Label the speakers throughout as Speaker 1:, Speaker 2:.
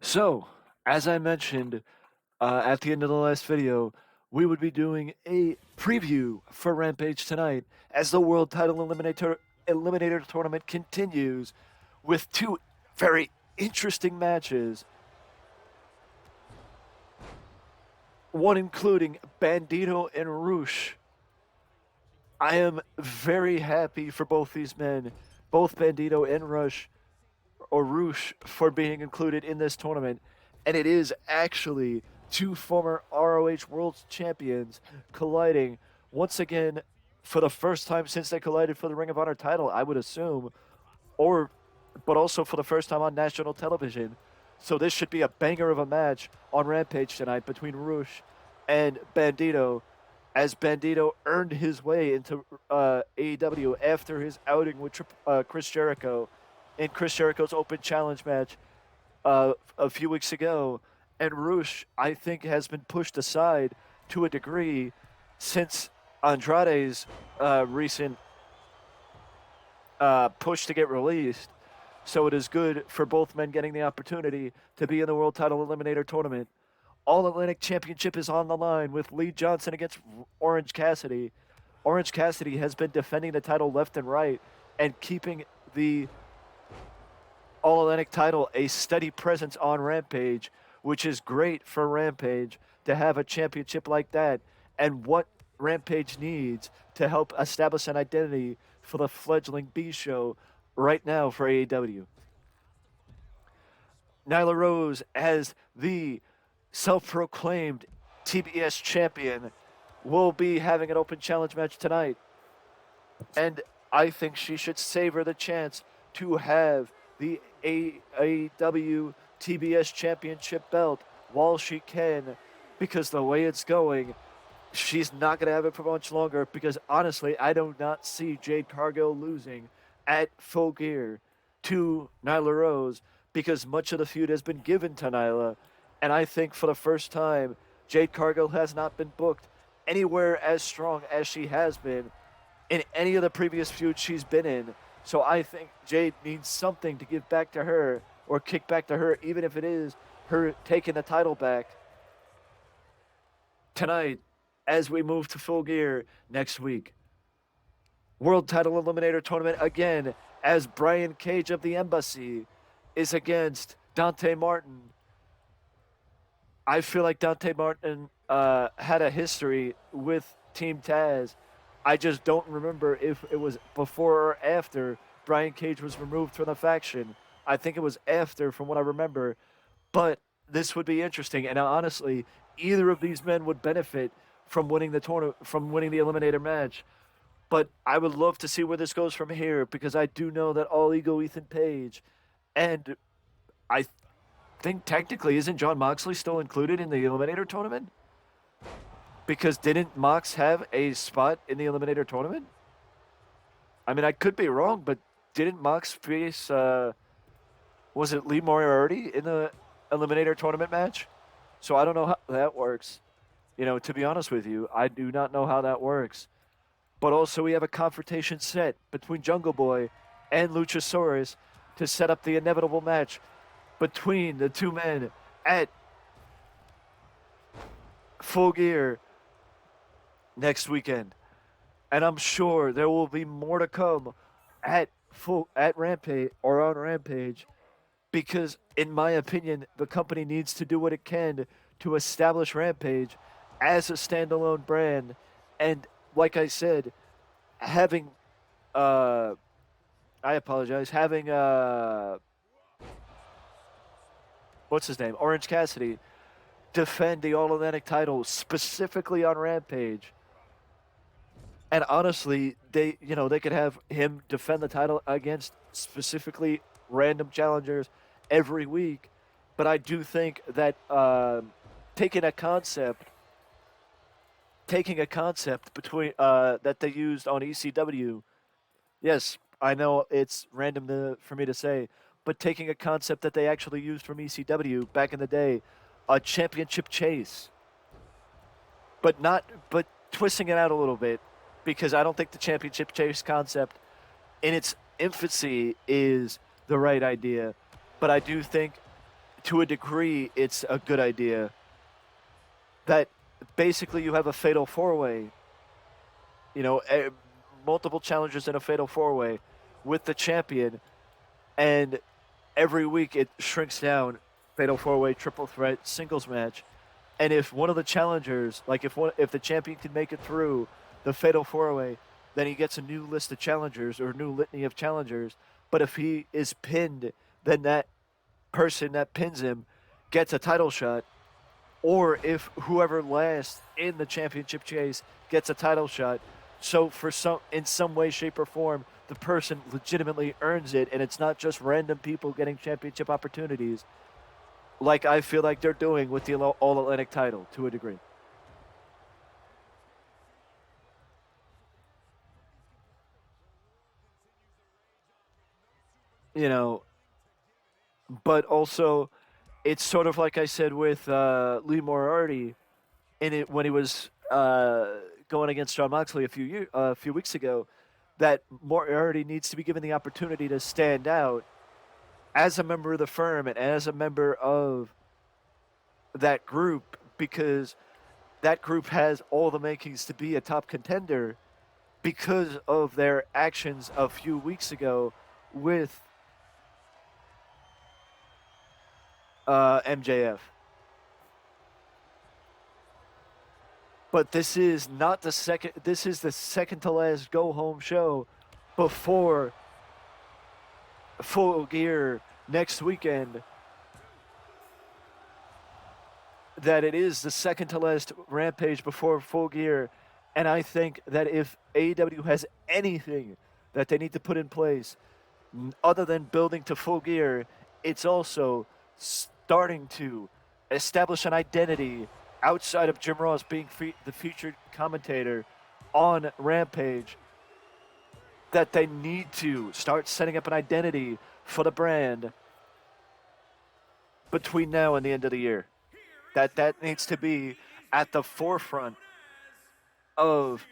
Speaker 1: So, as I mentioned at the end of the last video, we would be doing a preview for Rampage tonight as the World Title Eliminator Tournament continues with two very interesting matches, one including Bandito and Roosh. I am very happy for both these men, both Bandito and Roosh, for being included in this tournament. And it is actually two former ROH World Champions colliding once again for the first time since they collided for the Ring of Honor title, I would assume, but also for the first time on national television. So this should be a banger of a match on Rampage tonight between Roosh and Bandito, as Bandito earned his way into AEW after his outing with Chris Jericho in Chris Jericho's Open Challenge match a few weeks ago. And Roosh, I think, has been pushed aside to a degree since Andrade's recent push to get released. So it is good for both men getting the opportunity to be in the World Title Eliminator Tournament. All Atlantic Championship is on the line with Lee Johnson against Orange Cassidy. Orange Cassidy has been defending the title left and right and keeping the All Atlantic title a steady presence on Rampage, which is great for Rampage to have a championship like that, and what Rampage needs to help establish an identity for the fledgling B show right now for AEW. Nyla Rose, as the self-proclaimed TBS champion, will be having an open challenge match tonight. And I think she should savor the chance to have the AEW TBS championship belt while she can, because the way it's going, she's not going to have it for much longer, because honestly, I do not see Jade Cargill losing at Full Gear to Nyla Rose, because much of the feud has been given to Nyla. And I think for the first time, Jade Cargill has not been booked anywhere as strong as she has been in any of the previous feuds she's been in. So I think Jade needs something to give back to her or kick back to her, even if it is her taking the title back tonight as we move to Full Gear next week. World Title Eliminator Tournament again, as Brian Cage of the Embassy is against Dante Martin. I feel like Dante Martin had a history with Team Taz. I just don't remember if it was before or after Brian Cage was removed from the faction. I think it was after, from what I remember. But this would be interesting, and honestly, either of these men would benefit from winning the tournament, from winning the eliminator match. But I would love to see where this goes from here, because I do know that All Ego Ethan Page, and I think technically isn't John Moxley still included in the eliminator tournament? Because didn't Mox have a spot in the eliminator tournament? I mean, I could be wrong, but didn't Mox face was it Lee Moriarty in the eliminator tournament match? So I don't know how that works. You know, to be honest with you, I do not know how that works. But also, we have a confrontation set between Jungle Boy and Luchasaurus to set up the inevitable match between the two men at Full Gear next weekend. And I'm sure there will be more to come at Rampage or on Rampage, because in my opinion, the company needs to do what it can to establish Rampage as a standalone brand. And like I said, having I apologize, having what's his name? Orange Cassidy defend the All Atlantic title specifically on Rampage. And honestly, they could have him defend the title against specifically random challengers every week. But I do think that taking a concept between that they used on ECW. Yes, I know it's random for me to say, but taking a concept that they actually used from ECW back in the day, a championship chase, but twisting it out a little bit, because I don't think the championship chase concept in its infancy is the right idea. But I do think to a degree, it's a good idea that basically you have a fatal four-way, you know, multiple challengers in a fatal four-way with the champion, and every week it shrinks down, fatal four-way, triple threat, singles match. And if one of the challengers, like if the champion can make it through the fatal four-way, then he gets a new list of challengers or a new litany of challengers. But if he is pinned, then that person that pins him gets a title shot. Or if whoever lasts in the championship chase gets a title shot. So in some way, shape, or form, the person legitimately earns it, and it's not just random people getting championship opportunities, like I feel like they're doing with the All Atlantic title to a degree. You know, but also it's sort of like I said with Lee Moriarty in it when he was going against John Moxley a few weeks ago, that Moriarty needs to be given the opportunity to stand out as a member of the firm and as a member of that group, because that group has all the makings to be a top contender because of their actions a few weeks ago with MJF. But this is not the second. This is the second to last go home show before Full Gear next weekend. That it is the second to last Rampage before Full Gear, and I think that if AEW has anything that they need to put in place other than building to Full Gear, it's also starting to establish an identity outside of Jim Ross being the featured commentator on Rampage, that they need to start setting up an identity for the brand between now and the end of the year. That needs to be at the forefront of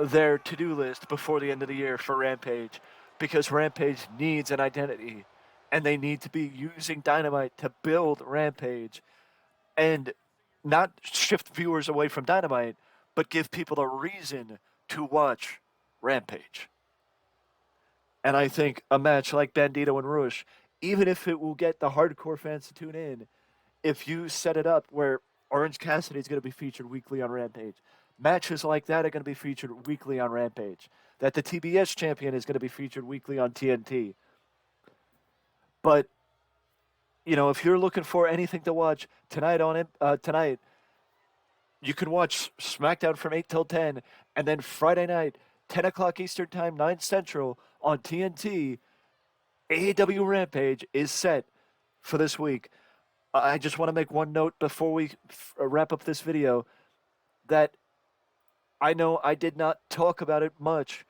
Speaker 1: their to-do list before the end of the year for Rampage, because Rampage needs an identity, and they need to be using Dynamite to build Rampage and not shift viewers away from Dynamite, but give people a reason to watch Rampage. And I think a match like Bandito and Rush, even if it will get the hardcore fans to tune in, if you set it up where Orange Cassidy is going to be featured weekly on Rampage, matches like that are going to be featured weekly on Rampage, that the TBS champion is going to be featured weekly on TNT. But if you're looking for anything to watch tonight tonight, you can watch SmackDown from 8 till 10, and then Friday night, 10 o'clock Eastern Time, 9 Central on TNT. AEW Rampage is set for this week. I just want to make one note before we wrap up this video, that I know I did not talk about it much.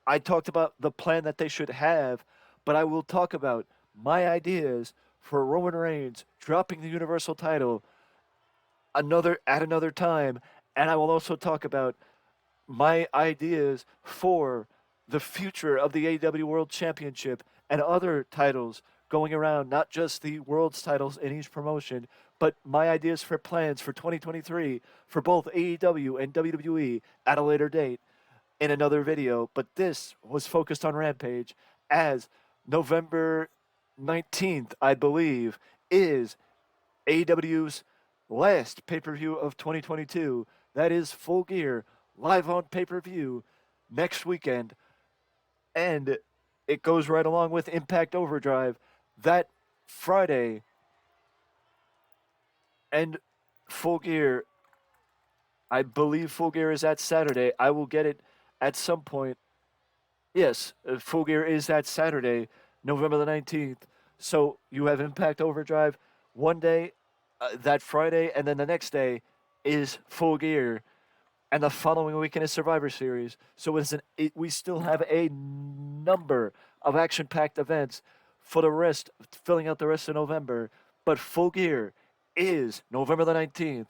Speaker 1: I talked about the plan that they should have, but I will talk about my ideas for Roman Reigns dropping the Universal title at another time, and I will also talk about my ideas for the future of the AEW World Championship and other titles going around, not just the World's titles in each promotion, but my ideas for plans for 2023 for both AEW and WWE at a later date in another video. But this was focused on Rampage, as November 19th, I believe, is AEW's last pay-per-view of 2022. That is Full Gear, live on pay-per-view next weekend. And it goes right along with Impact Overdrive that Friday. And Full Gear, I believe Full Gear is that Saturday. I will get it at some point. Yes, Full Gear is that Saturday, November the 19th. So you have Impact Overdrive one day, that Friday, and then the next day is Full Gear. And the following weekend is Survivor Series. So we still have a number of action-packed events for the rest, filling out the rest of November. But Full Gear is November the 19th.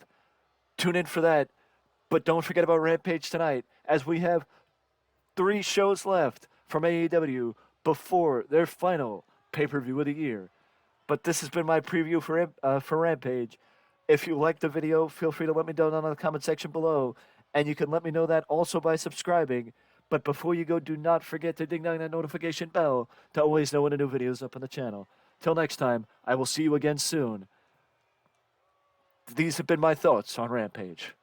Speaker 1: Tune in for that. But don't forget about Rampage tonight, as we have 3 shows left from AEW, before their final pay-per-view of the year. But this has been my preview for Rampage. If you liked the video, feel free to let me know down in the comment section below. And you can let me know that also by subscribing. But before you go, do not forget to ding dong that notification bell to always know when a new video is up on the channel. Till next time, I will see you again soon. These have been my thoughts on Rampage.